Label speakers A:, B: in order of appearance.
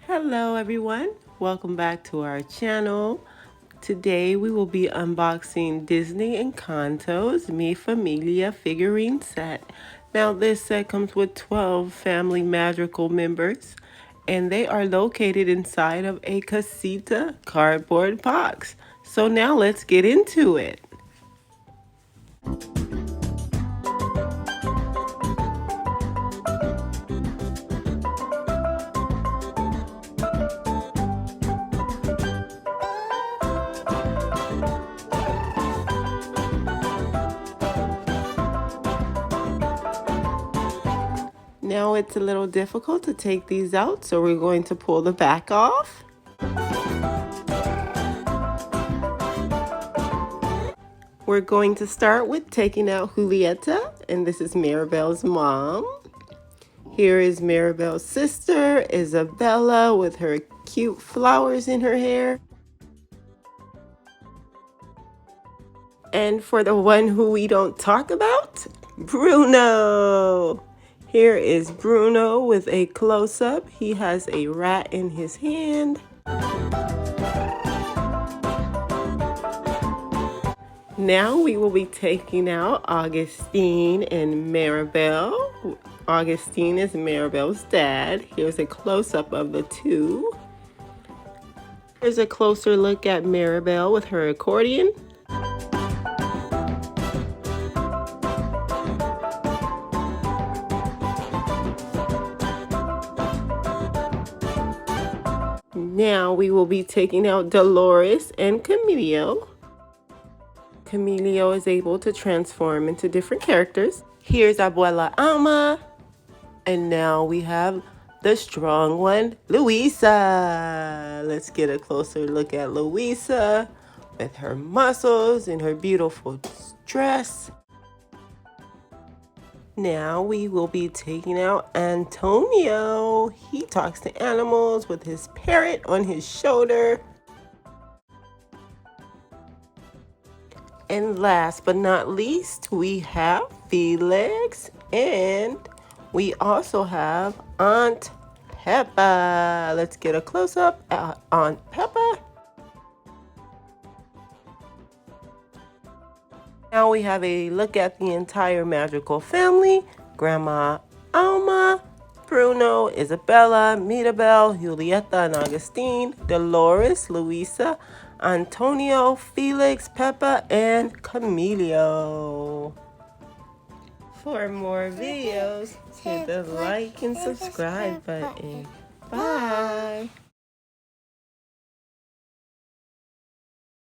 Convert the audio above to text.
A: Hello everyone, welcome back to our channel. Today we will be unboxing Disney Encanto's Mi Familia figurine set. Now this set comes with 12 family Madrigal members and they are located inside of a casita cardboard box. So now let's get into it. Now it's a little difficult to take these out, so we're going to pull the back off. We're going to start with taking out Julieta, and this is Mirabel's mom. Here is Mirabel's sister, Isabella, with her cute flowers in her hair. And for the one who we don't talk about, Bruno. Here is Bruno with a close-up. He has a rat in his hand. Now we will be taking out Augustine and Mirabel. Augustine is Mirabel's dad. Here's a close-up of the two. Here's a closer look at Mirabel with her accordion. Now we will be taking out Dolores and Camilo. Camilo is able to transform into different characters. Here's Abuela Alma. And now we have the strong one, Luisa. Let's get a closer look at Luisa with her muscles and her beautiful dress. Now we will be taking out Antonio. He talks to animals with his parrot on his shoulder. And last but not least, we have Felix, and we also have Aunt Peppa. Let's get a close-up at Aunt Peppa. Now we have a look at the entire Madrigal family. Grandma Alma, Bruno, Isabella, Mirabel, Julieta and Augustine, Dolores, Luisa, Antonio, Felix, Peppa, and Camilo. For more videos, hit the like and subscribe button.